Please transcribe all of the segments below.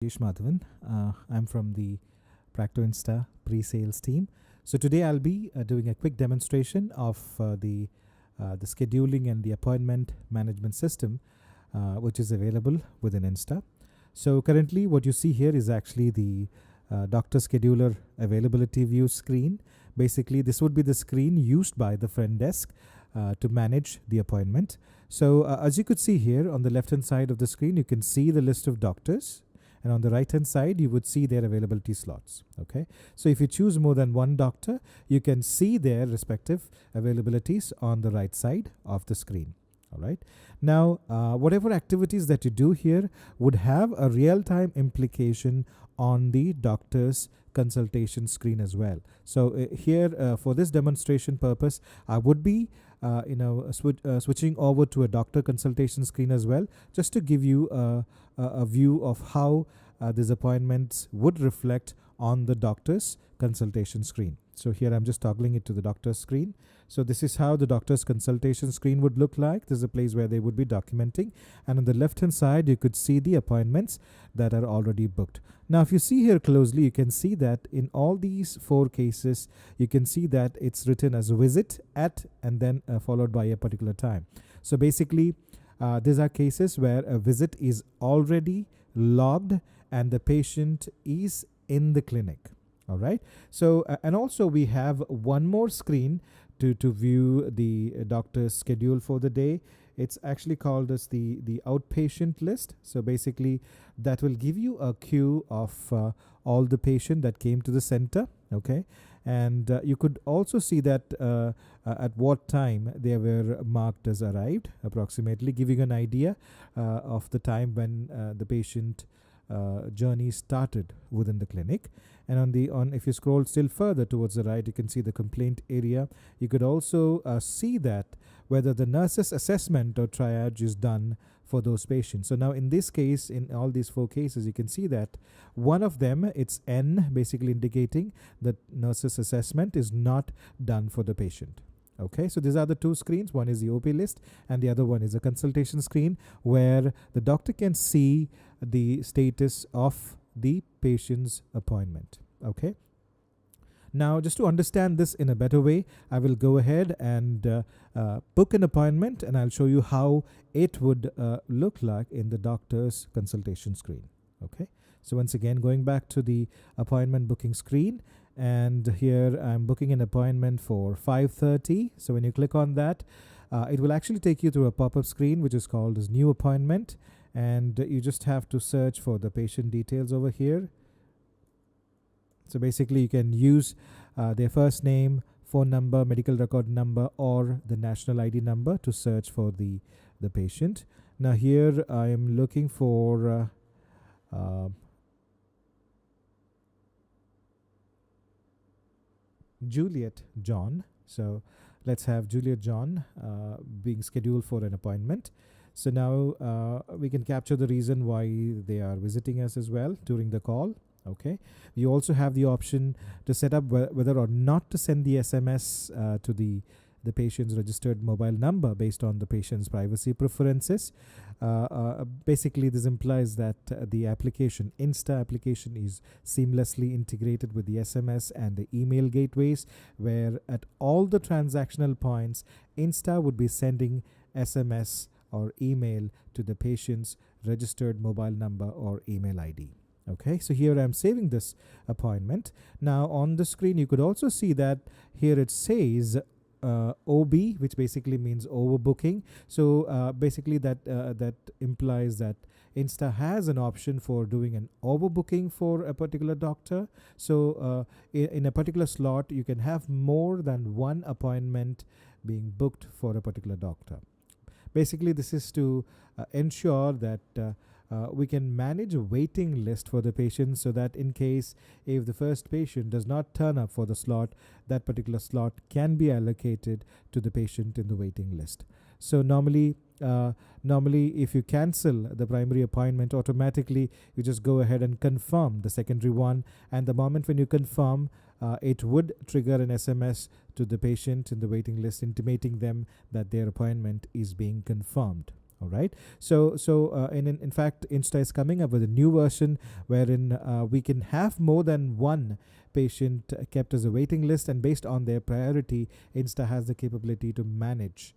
Madhavan. I'm from the Practo Insta pre-sales team. So today I'll be doing a quick demonstration of the scheduling and the appointment management system, which is available within Insta. So currently, what you see here is actually the doctor scheduler availability view screen. Basically, this would be the screen used by the front desk to manage the appointment. So as you could see here on the left hand side of the screen, you can see the list of doctors, and on the right hand side you would see their availability slots. Okay, so if you choose more than one doctor, you can see their respective availabilities on the right side of the screen. All right, now whatever activities that you do here would have a real-time implication on the doctor's consultation screen as well. So here for this demonstration purpose, I would be switching over to a doctor consultation screen as well, just to give you a view of how these appointments would reflect on the doctor's consultation screen. So here I'm just toggling it to the doctor's screen. So this is how the doctor's consultation screen would look like. This is a place where they would be documenting, and on the left hand side you could see the appointments that are already booked. Now if you see here closely, you can see that in all these four cases you can see that it's written as visit at and then followed by a particular time. So basically these are cases where a visit is already logged and the patient is in the clinic. All right, so and also we have one more screen to view the doctor's schedule for the day. It's actually called as the outpatient list. So basically that will give you a queue of all the patient that came to the center. Okay, and you could also see that at what time they were marked as arrived, approximately giving an idea of the time when the patient journey started within the clinic. And if you scroll still further towards the right, you can see the complaint area. You could also see that whether the nurse's assessment or triage is done for those patients. So now in this case, in all these four cases, you can see that one of them, it's N, basically indicating that nurse's assessment is not done for the patient. Okay, so these are the two screens. One is the OP list and the other one is a consultation screen where the doctor can see the status of the patient's appointment. Okay, now just to understand this in a better way, I will go ahead and book an appointment, and I'll show you how it would look like in the doctor's consultation screen. Okay, so once again, going back to the appointment booking screen, and here I'm booking an appointment for 5:30. So when you click on that, it will actually take you to a pop-up screen which is called as new appointment, and you just have to search for the patient details over here. So basically you can use their first name, phone number, medical record number, or the national ID number to search for the patient. Now here I am looking for Juliet John. So let's have Juliet John being scheduled for an appointment. So now we can capture the reason why they are visiting us as well during the call. Okay, you also have the option to set up whether or not to send the SMS to the patient's registered mobile number based on the patient's privacy preferences. Basically, this implies that the application, Insta application, is seamlessly integrated with the SMS and the email gateways, where at all the transactional points, Insta would be sending SMS or email to the patient's registered mobile number or email ID. Okay, so here I'm saving this appointment. Now on the screen, you could also see that here it says OB, which basically means overbooking. So basically that implies that Insta has an option for doing an overbooking for a particular doctor. So in a particular slot, you can have more than one appointment being booked for a particular doctor. Basically, this is to ensure that we can manage a waiting list for the patient, so that in case if the first patient does not turn up for the slot, that particular slot can be allocated to the patient in the waiting list. So normally if you cancel the primary appointment, automatically you just go ahead and confirm the secondary one, and the moment when you confirm, it would trigger an SMS to the patient in the waiting list intimating them that their appointment is being confirmed. All right. In fact, Insta is coming up with a new version wherein we can have more than one patient kept as a waiting list, and based on their priority, Insta has the capability to manage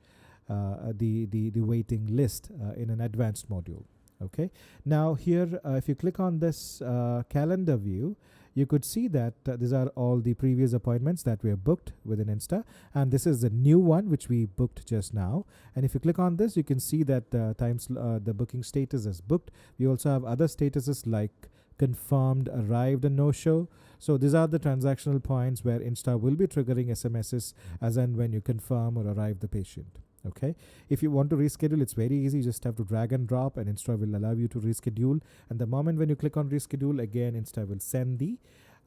the waiting list in an advanced module. Okay. Now here, if you click on this calendar view, you could see that these are all the previous appointments that were booked within Insta, and this is the new one which we booked just now. And if you click on this, you can see that the booking status is booked. We also have other statuses like confirmed, arrived, and no show. So these are the transactional points where Insta will be triggering SMSs as and when you confirm or arrive the patient. Okay. If you want to reschedule, it's very easy. You just have to drag and drop, and Insta will allow you to reschedule. And the moment when you click on reschedule, again, Insta will send the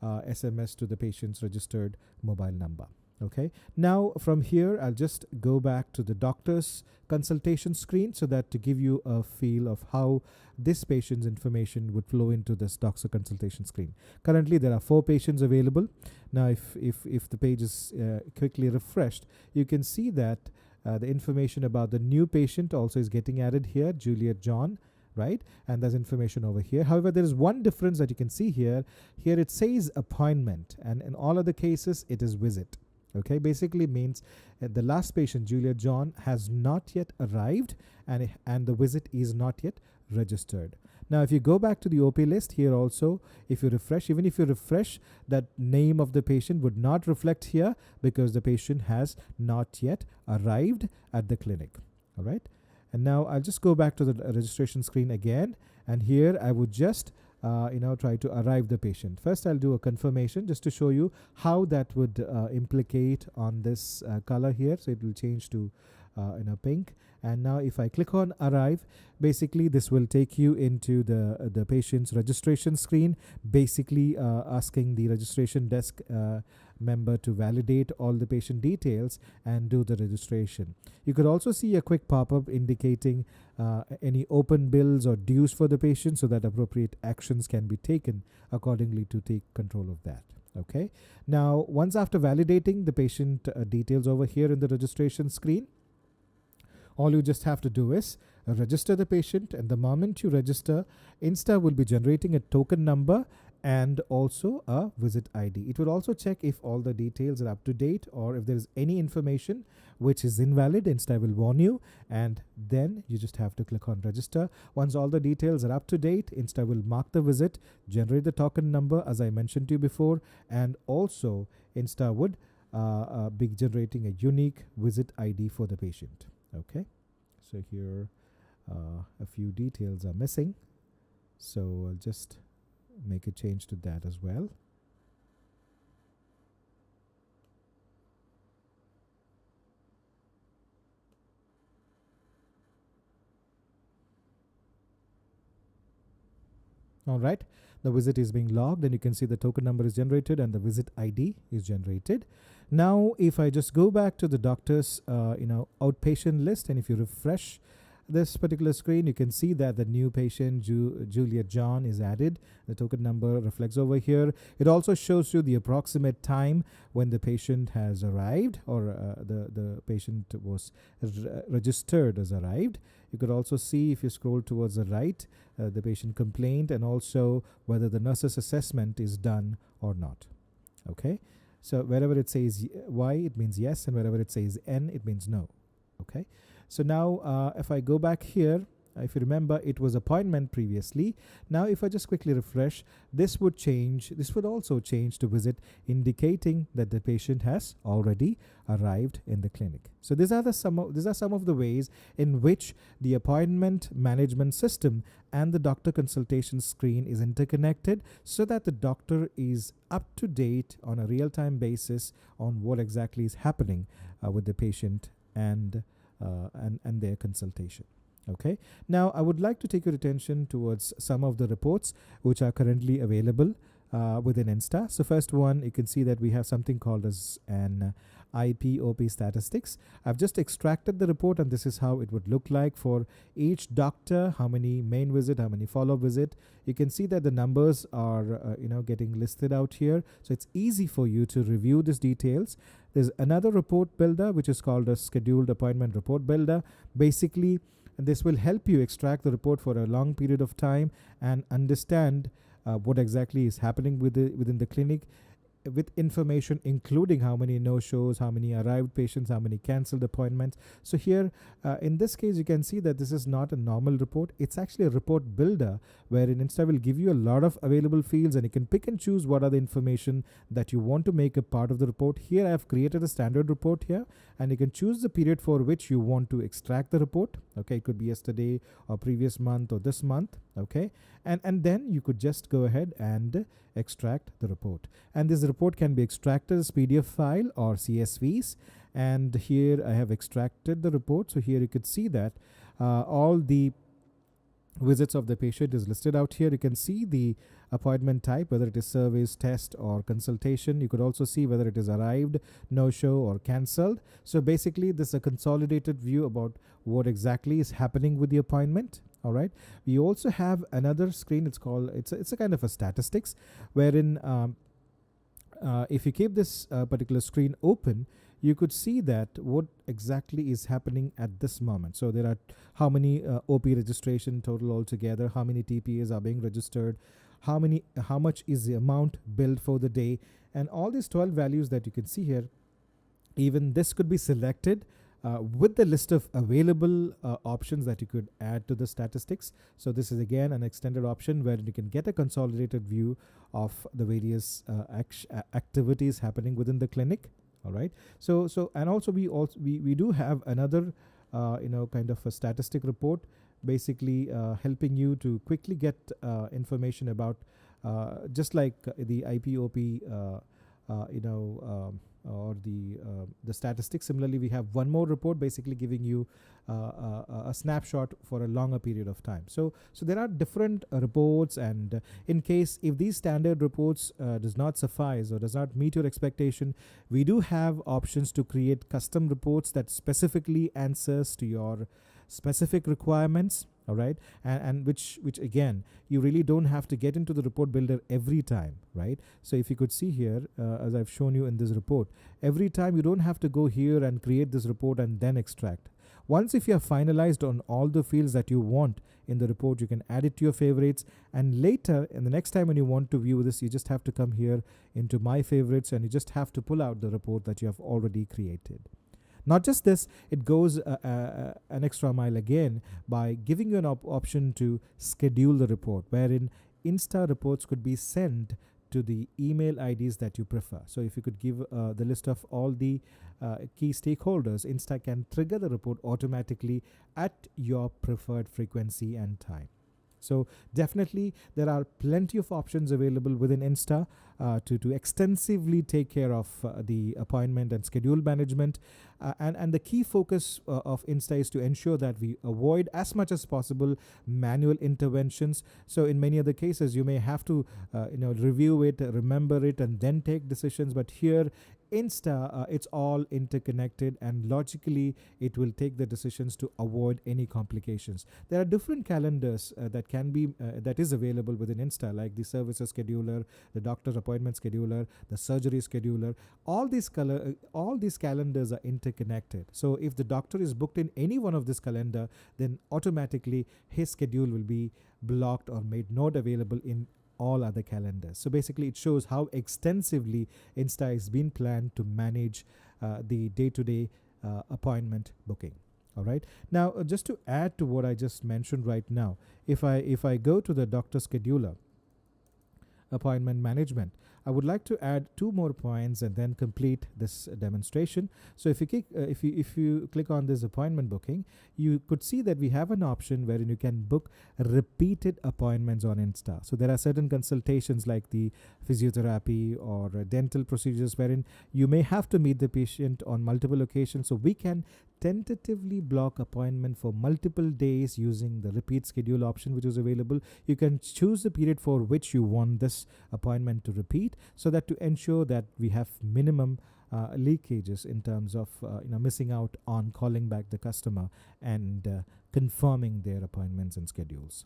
SMS to the patient's registered mobile number. Okay. Now from here, I'll just go back to the doctor's consultation screen so that to give you a feel of how this patient's information would flow into this doctor consultation screen. Currently, there are 4 patients available. Now, if the page is quickly refreshed, you can see that the information about the new patient also is getting added here, Juliet John, right? And there's information over here. However, there is one difference that you can see here. Here it says appointment, and in all other cases, it is visit. Okay, basically means the last patient, Juliet John, has not yet arrived, and the visit is not yet registered. Now, if you go back to the OP list here also, if you refresh, even if you refresh, that name of the patient would not reflect here because the patient has not yet arrived at the clinic. All right. And now I'll just go back to the registration screen again. And here I would just, try to arrive the patient. First, I'll do a confirmation just to show you how that would implicate on this color here. So it will change to pink. And now if I click on arrive, basically this will take you into the patient's registration screen, basically asking the registration desk member to validate all the patient details and do the registration. You could also see a quick pop-up indicating any open bills or dues for the patient so that appropriate actions can be taken accordingly to take control of that. Okay. Now, once after validating the patient details over here in the registration screen, all you just have to do is register the patient, and the moment you register, Insta will be generating a token number and also a visit ID. It will also check if all the details are up to date, or if there is any information which is invalid, Insta will warn you, and then you just have to click on register. Once all the details are up to date, Insta will mark the visit, generate the token number as I mentioned to you before, and also Insta would be generating a unique visit ID for the patient. Okay, so here a few details are missing, so I'll just make a change to that as well. All right, the visit is being logged, and you can see the token number is generated and the visit ID is generated. Now, if I just go back to the doctor's outpatient list, and if you refresh this particular screen, you can see that the new patient, Juliet John, is added. The token number reflects over here. It also shows you the approximate time when the patient has arrived, or the patient was registered as arrived. You could also see, if you scroll towards the right, the patient complaint, and also whether the nurse's assessment is done or not. Okay, so wherever it says Y, it means yes, and wherever it says N, it means no. Okay, so now if I go back here, if you remember, it was appointment previously. Now, if I just quickly refresh, this would change. This would also change to visit, indicating that the patient has already arrived in the clinic. So these are some of the ways in which the appointment management system and the doctor consultation screen is interconnected, so that the doctor is up to date on a real-time basis on what exactly is happening with the patient and their consultation. Okay, now I would like to take your attention towards some of the reports which are currently available within Insta. So first one, you can see that we have something called as an IPOP statistics. I've just extracted the report, and this is how it would look like for each doctor: how many main visit, how many follow-up visit. You can see that the numbers are getting listed out here, so it's easy for you to review these details. There's another report builder which is called a scheduled appointment report builder. Basically, And this will help you extract the report for a long period of time and understand what exactly is happening within the clinic, with information including how many no-shows, how many arrived patients, how many cancelled appointments. So here, in this case, you can see that this is not a normal report. It's actually a report builder, wherein Insta will give you a lot of available fields and you can pick and choose what are the information that you want to make a part of the report. Here I have created a standard report here, and you can choose the period for which you want to extract the report. Okay, it could be yesterday or previous month or this month. Okay, and then you could just go ahead and extract the report. And this report can be extracted as PDF file or CSVs. And here I have extracted the report. So here you could see that all the visits of the patient is listed out here. You can see the appointment type, whether it is service, test, or consultation. You could also see whether it is arrived, no-show, or cancelled. So basically, this is a consolidated view about what exactly is happening with the appointment. All right. We also have another screen. It's a kind of a statistics, wherein if you keep this particular screen open, you could see that what exactly is happening at this moment. So there are how many OP registration total altogether, how many TPAs are being registered, how much is the amount billed for the day, and all these 12 values that you can see here. Even this could be selected with the list of available options that you could add to the statistics. So this is again an extended option where you can get a consolidated view of the various activities happening within the clinic. All right. So and also we do have another kind of a statistic report, basically helping you to quickly get information about just like the IPOP or the statistics. Similarly, we have one more report basically giving you a snapshot for a longer period of time. So there are different reports, and in case if these standard reports does not suffice or does not meet your expectation, we do have options to create custom reports that specifically answers to your specific requirements. All right, and which again, you really don't have to get into the report builder every time, right? So if you could see here, as I've shown you in this report, every time you don't have to go here and create this report and then extract. Once if you have finalized on all the fields that you want in the report, you can add it to your favorites, and later, and the next time when you want to view this, you just have to come here into my favorites and you just have to pull out the report that you have already created. Not just this, it goes an extra mile again by giving you an option to schedule the report, wherein Insta reports could be sent to the email IDs that you prefer. So if you could give the list of all the key stakeholders, Insta can trigger the report automatically at your preferred frequency and time. So definitely there are plenty of options available within Insta to extensively take care of the appointment and schedule management. And the key focus of Insta is to ensure that we avoid as much as possible manual interventions. So in many other cases, you may have to review it, remember it, and then take decisions. But here, Insta, it's all interconnected, and logically it will take the decisions to avoid any complications. There are different calendars that can be that is available within Insta, like the services scheduler, the doctor's appointment scheduler, the surgery scheduler. All these calendars are interconnected. So if the doctor is booked in any one of this calendar, then automatically his schedule will be blocked or made not available in all other calendars. So basically it shows how extensively Insta has been planned to manage the day-to-day appointment booking. All right. Now, just to add to what I just mentioned right now, if I go to the doctor scheduler, appointment management, I would like to add two more points and then complete this demonstration. So if you click on this appointment booking, you could see that we have an option wherein you can book repeated appointments on Insta. So there are certain consultations like the physiotherapy or dental procedures wherein you may have to meet the patient on multiple occasions. So we can tentatively block appointment for multiple days using the repeat schedule option which is available. You can choose the period for which you want this appointment to repeat, so that to ensure that we have minimum leakages in terms of missing out on calling back the customer and confirming their appointments and schedules.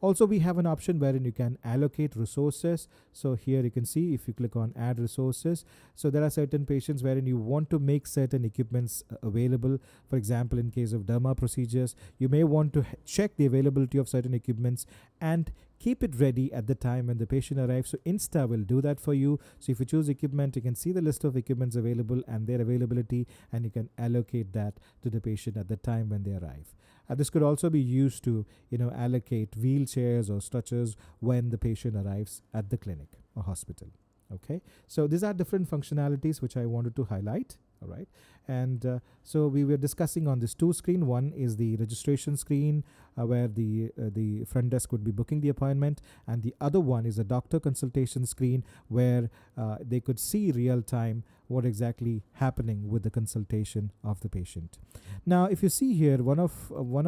Also we have an option wherein you can allocate resources. So here you can see, if you click on add resources, so there are certain patients wherein you want to make certain equipments available. For example, in case of derma procedures, you may want to check the availability of certain equipments and keep it ready at the time when the patient arrives. So Insta will do that for you. So if you choose equipment, you can see the list of equipments available and their availability, and you can allocate that to the patient at the time when they arrive. This could also be used to, allocate wheelchairs or stretchers when the patient arrives at the clinic or hospital. Okay, so these are different functionalities which I wanted to highlight. All right, and so we were discussing on this two screen. One is the registration screen where the front desk would be booking the appointment, and the other one is a doctor consultation screen where they could see real time what exactly happening with the consultation of the patient. Now, if you see here, one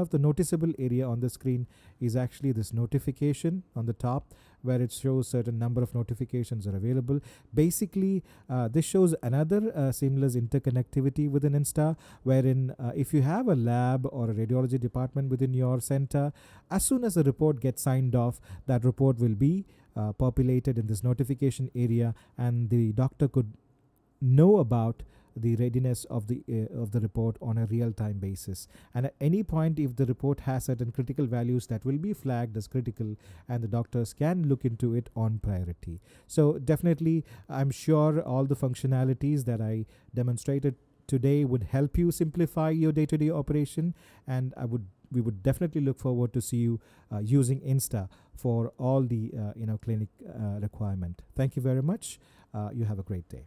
of the noticeable area on the screen is actually this notification on the top, where it shows certain number of notifications are available. Basically, this shows another seamless interconnectivity within Insta, wherein if you have a lab or a radiology department within your center, as soon as the report gets signed off, that report will be populated in this notification area, and the doctor could know about the readiness of the report on a real-time basis. And at any point, if the report has certain critical values, that will be flagged as critical, and the doctors can look into it on priority. So definitely, I'm sure all the functionalities that I demonstrated today would help you simplify your day-to-day operation, and we would definitely look forward to see you using Insta for all the clinic requirement. Thank you very much. You have a great day.